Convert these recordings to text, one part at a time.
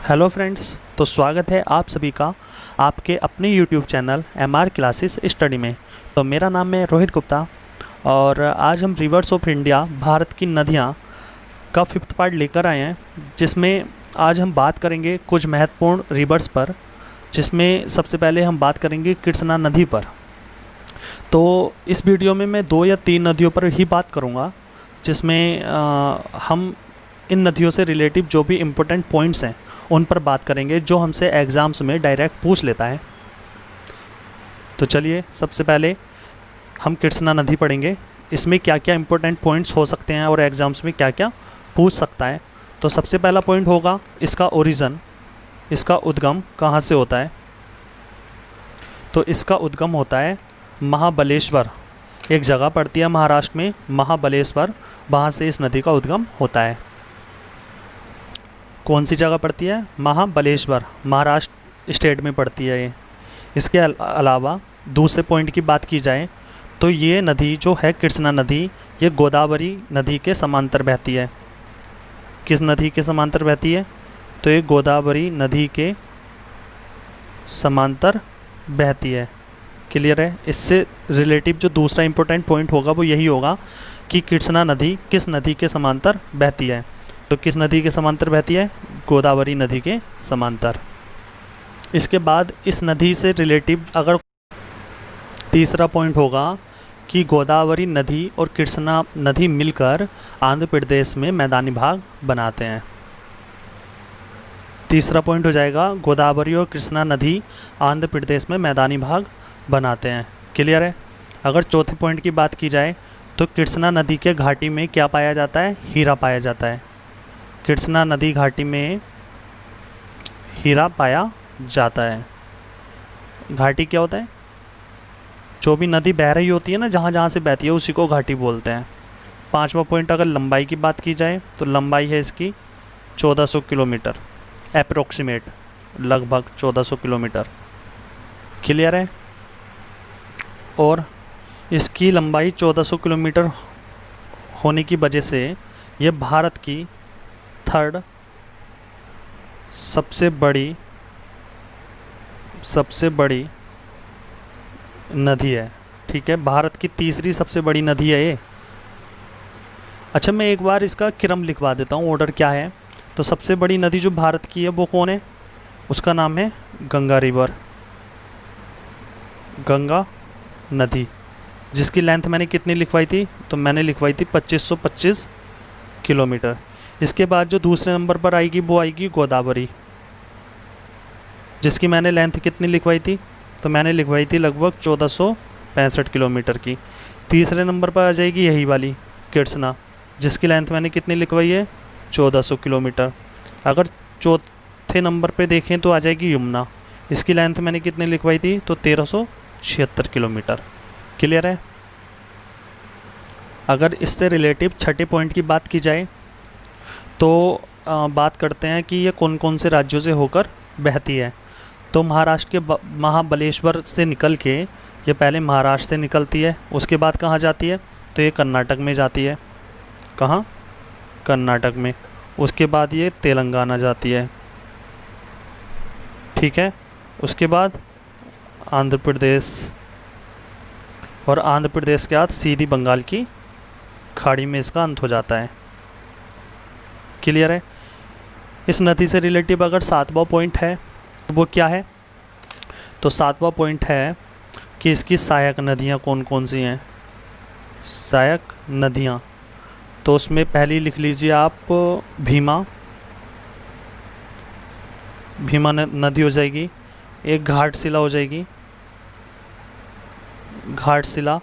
Hello friends, तो स्वागत है आप सभी का आपके अपने YouTube channel MR classes study में। तो मेरा नाम है रोहित गुप्ता और आज हम रिवर्स ऑफ इंडिया भारत की नदियाँ का 5th पार्ट लेकर आए हैं, जिसमें आज हम बात करेंगे कुछ महत्वपूर्ण रिवर्स पर, जिसमें सबसे पहले हम बात करेंगे कृष्णा नदी पर। तो इस वीडियो में मैं 2 या 3 नदियों पर ही बात करूँगा, जिसमें हम इन नदियों से रिलेटिव जो भी इम्पोर्टेंट पॉइंट्स हैं उन पर बात करेंगे, जो हमसे एग्ज़ाम्स में डायरेक्ट पूछ लेता है। तो चलिए सबसे पहले हम कृष्णा नदी पढ़ेंगे, इसमें क्या क्या इम्पोर्टेंट पॉइंट्स हो सकते हैं और एग्ज़ाम्स में क्या क्या पूछ सकता है। तो सबसे पहला पॉइंट होगा इसका ओरिज़न, इसका उद्गम कहाँ से होता है। तो इसका उद्गम होता है महाबलेश्वर, एक जगह पड़ती है महाराष्ट्र में महाबलेश्वर, वहाँ से इस नदी का उद्गम होता है। कौन सी जगह पड़ती है? महाबलेश्वर, महाराष्ट्र स्टेट में पड़ती है ये। इसके अलावा दूसरे पॉइंट की बात की जाए तो ये नदी जो है कृष्णा नदी, ये गोदावरी नदी के समांतर बहती है। किस नदी के समांतर बहती है? तो ये गोदावरी नदी के समांतर बहती है। क्लियर है? इससे रिलेटिव जो दूसरा इम्पोर्टेंट पॉइंट होगा वो यही होगा कि कृष्णा नदी किस नदी के समांतर बहती है। तो किस नदी के समांतर बहती है? गोदावरी नदी के समांतर। इसके बाद इस नदी से रिलेटिव अगर तीसरा पॉइंट होगा कि गोदावरी नदी और कृष्णा नदी मिलकर आंध्र प्रदेश में मैदानी भाग बनाते हैं। तीसरा पॉइंट हो जाएगा गोदावरी और कृष्णा नदी आंध्र प्रदेश में मैदानी भाग बनाते हैं। क्लियर है? अगर चौथे पॉइंट की बात की जाए तो कृष्णा नदी के घाटी में क्या पाया जाता है? हीरा पाया जाता है। कृष्णा नदी घाटी में हीरा पाया जाता है। घाटी क्या होता है? जो भी नदी बह रही होती है ना, जहाँ जहाँ से बहती है उसी को घाटी बोलते हैं। पांचवा पॉइंट अगर लंबाई की बात की जाए तो लंबाई है इसकी 1400 किलोमीटर, अप्रोक्सीमेट लगभग 1400 किलोमीटर। क्लियर है? और इसकी लंबाई 1400 किलोमीटर होने की वजह से ये भारत की 3rd सबसे बड़ी नदी है। ठीक है, भारत की 3री सबसे बड़ी नदी है ये। अच्छा, मैं एक बार इसका क्रम लिखवा देता हूँ, ऑर्डर क्या है। तो सबसे बड़ी नदी जो भारत की है वो कौन है? उसका नाम है गंगा रिवर, गंगा नदी, जिसकी लेंथ मैंने कितनी लिखवाई थी? तो मैंने लिखवाई थी 2525 किलोमीटर। इसके बाद जो दूसरे नंबर पर आएगी वो आएगी गोदावरी, जिसकी मैंने लेंथ कितनी लिखवाई थी? तो मैंने लिखवाई थी लगभग 1465 किलोमीटर की। तीसरे नंबर पर आ जाएगी यही वाली कृष्णा, जिसकी लेंथ मैंने कितनी लिखवाई है? 1400 किलोमीटर। अगर चौथे नंबर पे देखें तो आ जाएगी यमुना, इसकी लेंथ मैंने कितनी लिखवाई थी? तो 1376 किलोमीटर। क्लियर है? अगर इससे रिलेटिव छठे पॉइंट की बात की जाए तो बात करते हैं कि ये कौन कौन से राज्यों से होकर बहती है। तो महाराष्ट्र के महाबलेश्वर से निकल के ये पहले महाराष्ट्र से निकलती है, उसके बाद कहाँ जाती है? तो ये कर्नाटक में जाती है। कहाँ? कर्नाटक में। उसके बाद ये तेलंगाना जाती है। ठीक है, उसके बाद आंध्र प्रदेश, और आंध्र प्रदेश के बाद सीधी बंगाल की खाड़ी में इसका अंत हो जाता है। क्लियर है? इस नदी से रिलेटिव अगर 7वां पॉइंट है तो वो क्या है? तो 7वां पॉइंट है कि इसकी सहायक नदियाँ कौन कौन सी हैं। सहायक नदियाँ, तो उसमें पहली लिख लीजिए आप भीमा नदी हो जाएगी, एक घाटशिला हो जाएगी, घाटशिला,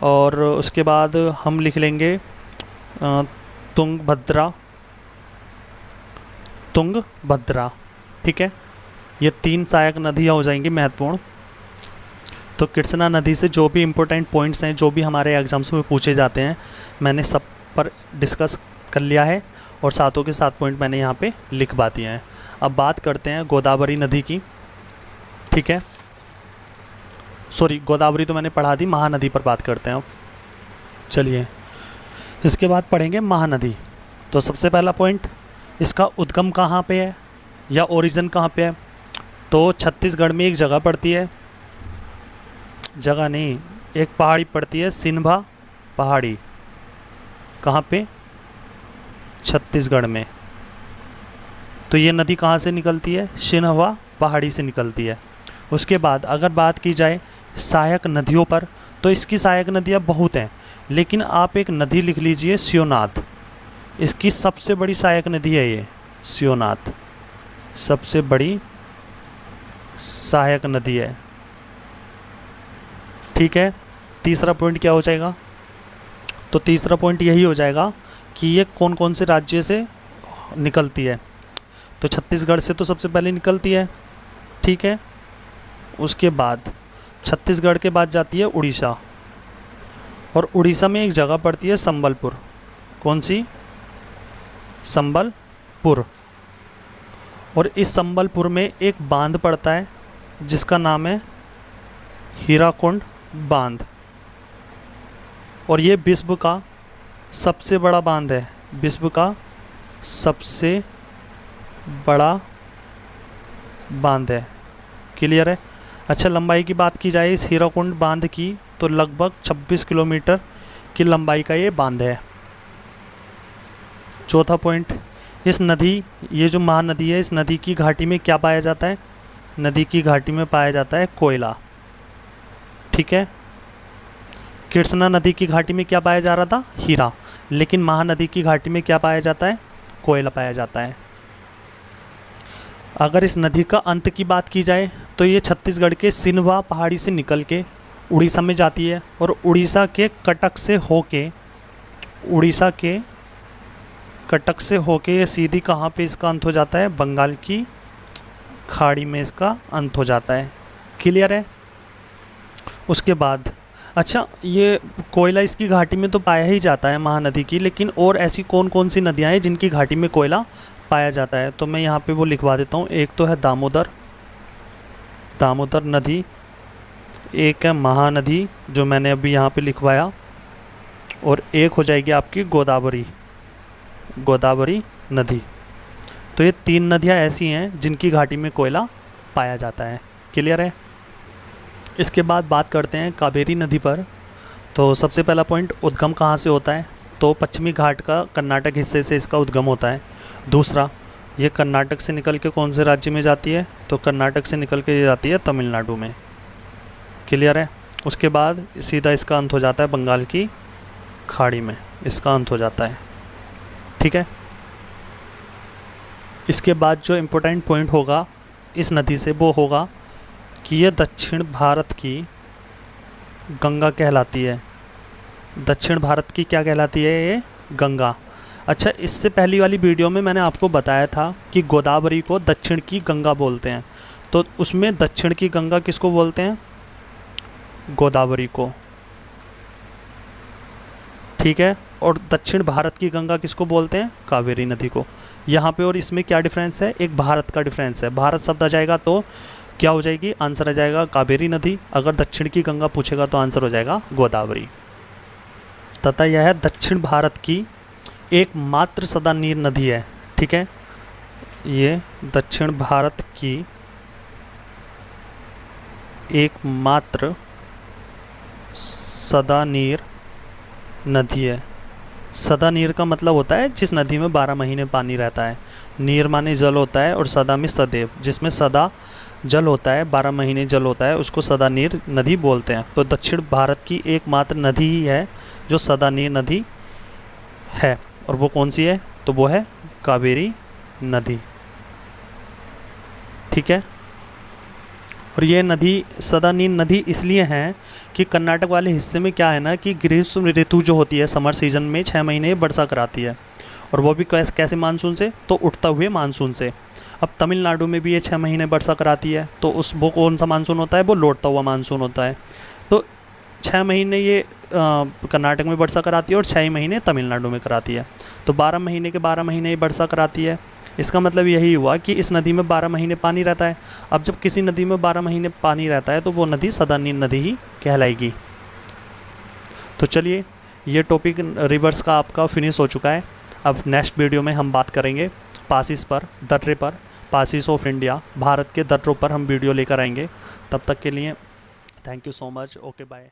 और उसके बाद हम लिख लेंगे तुंगभद्रा। ठीक है, ये 3 सहायक नदियाँ हो जाएंगी महत्वपूर्ण। तो कृष्णा नदी से जो भी इम्पोर्टेंट पॉइंट्स हैं, जो भी हमारे एग्जाम्स में पूछे जाते हैं, मैंने सब पर डिस्कस कर लिया है और सातों के 7 पॉइंट मैंने यहाँ पे लिखवा दिए हैं। अब बात करते हैं गोदावरी नदी की। ठीक है, सॉरी, गोदावरी तो मैंने पढ़ा दी, महानदी पर बात करते हैं अब। चलिए, इसके बाद पढ़ेंगे महानदी। तो सबसे पहला पॉइंट, इसका उद्गम कहाँ पे है? या ओरिजिन कहाँ पे है? तो छत्तीसगढ़ में एक जगह पड़ती है, जगह नहीं, एक पहाड़ी पड़ती है, सिन्हा पहाड़ी। कहाँ पे? छत्तीसगढ़ में। तो ये नदी कहाँ से निकलती है? सिन्हा पहाड़ी से निकलती है। उसके बाद अगर बात की जाए सहायक नदियों पर, तो इसकी सहायक नदियाँ बहुत हैं, लेकिन आप एक नदी लिख लीजिए शिवनाथ। इसकी सबसे बड़ी सहायक नदी है ये शिवनाथ, सबसे बड़ी सहायक नदी है। ठीक है, तीसरा पॉइंट क्या हो जाएगा? तो तीसरा पॉइंट यही हो जाएगा कि ये कौन कौन से राज्य से निकलती है। तो छत्तीसगढ़ से तो सबसे पहले निकलती है, ठीक है। उसके बाद छत्तीसगढ़ के बाद जाती है उड़ीसा, और उड़ीसा में एक जगह पड़ती है संबलपुर। कौन सी? संबलपुर। और इस संबलपुर में एक बांध पड़ता है जिसका नाम है हीराकुंड बांध, और ये विश्व का सबसे बड़ा बांध है, विश्व का सबसे बड़ा बांध है। क्लियर है? अच्छा, लंबाई की बात की जाए इस हीराकुंड बांध की, तो लगभग 26 किलोमीटर की लंबाई का ये बांध है। चौथा पॉइंट, इस नदी, ये जो महानदी है, इस नदी की घाटी में क्या पाया जाता है? नदी की घाटी में पाया जाता है कोयला। ठीक है, कृष्णा नदी की घाटी में क्या पाया जा रहा था? हीरा। लेकिन महानदी की घाटी में क्या पाया जाता है? कोयला पाया जाता है। अगर इस नदी का अंत की बात की जाए तो ये छत्तीसगढ़ के सिन्हा पहाड़ी से निकल के उड़ीसा में जाती है, और उड़ीसा के कटक से होके, उड़ीसा के कटक से होके ये सीधी कहाँ पे इसका अंत हो जाता है? बंगाल की खाड़ी में इसका अंत हो जाता है। क्लियर है? उसके बाद अच्छा, ये कोयला इसकी घाटी में तो पाया ही जाता है महानदी की, लेकिन और ऐसी कौन कौन सी नदियाँ हैं जिनकी घाटी में कोयला पाया जाता है? तो मैं यहाँ पे वो लिखवा देता हूँ। एक तो है दामोदर, दामोदर नदी, एक है महानदी जो मैंने अभी यहाँ पे लिखवाया, और एक हो जाएगी आपकी गोदावरी, गोदावरी नदी। तो ये 3 नदियाँ ऐसी हैं जिनकी घाटी में कोयला पाया जाता है। क्लियर है? इसके बाद बात करते हैं कावेरी नदी पर। तो सबसे पहला पॉइंट, उद्गम कहाँ से होता है? तो पश्चिमी घाट का कर्नाटक हिस्से से इसका उद्गम होता है। दूसरा, ये कर्नाटक से निकल के कौन से राज्य में जाती है? तो कर्नाटक से निकल के जाती है तमिलनाडु में। क्लियर है? उसके बाद सीधा इसका अंत हो जाता है बंगाल की खाड़ी में, इसका अंत हो जाता है। ठीक है, इसके बाद जो इम्पोर्टेंट पॉइंट होगा इस नदी से वो होगा कि ये दक्षिण भारत की गंगा कहलाती है। दक्षिण भारत की क्या कहलाती है? ये गंगा। अच्छा, इससे पहली वाली वीडियो में मैंने आपको बताया था कि गोदावरी को दक्षिण की गंगा बोलते हैं, तो उसमें दक्षिण की गंगा किसको बोलते हैं? गोदावरी को। ठीक है, और दक्षिण भारत की गंगा किसको बोलते हैं? कावेरी नदी को। यहाँ पे और इसमें क्या डिफरेंस है? एक भारत का डिफरेंस है। भारत शब्द आ जाएगा तो क्या हो जाएगी? आंसर आ जाएगा कावेरी नदी। अगर दक्षिण की गंगा पूछेगा तो आंसर हो जाएगा गोदावरी। तथा यह दक्षिण भारत की एकमात्र सदा नीर नदी है। ठीक है, ये दक्षिण भारत की एकमात्र सदा नीर नदी है। सदा नीर का मतलब होता है जिस नदी में 12 महीने पानी रहता है। नीर माने जल होता है, और सदा में सदैव, जिसमें सदा जल होता है, 12 महीने जल होता है, उसको सदा नीर नदी बोलते हैं। तो दक्षिण भारत की एकमात्र नदी ही है जो सदा नीर नदी है, और वो कौन सी है? तो वो है कावेरी नदी। ठीक है, और ये नदी सदा नीर नदी इसलिए है कि कर्नाटक वाले हिस्से में क्या है ना कि ग्रीष्म ऋतु जो होती है, समर सीजन में 6 महीने वर्षा कराती है, और वो भी कैसे मानसून से? तो उठता हुए मानसून से। अब तमिलनाडु में भी ये 6 महीने वर्षा कराती है, तो वो कौन सा मानसून होता है? वो लौटता हुआ मानसून होता है। तो 6 महीने ये कर्नाटक में वर्षा कराती है और 6 महीने तमिलनाडु में कराती है। तो 12 महीने के 12 महीने ये वर्षा कराती है। इसका मतलब यही हुआ कि इस नदी में 12 महीने पानी रहता है। अब जब किसी नदी में 12 महीने पानी रहता है तो वो नदी सदा नीर नदी ही कहलाएगी। तो चलिए, ये टॉपिक रिवर्स का आपका फिनिश हो चुका है। अब नेक्स्ट वीडियो में हम बात करेंगे पासिस पर, दर्रे पर। पासिस ऑफ इंडिया, भारत के तटों पर हम वीडियो लेकर आएंगे। तब तक के लिए thank you so much. Okay bye.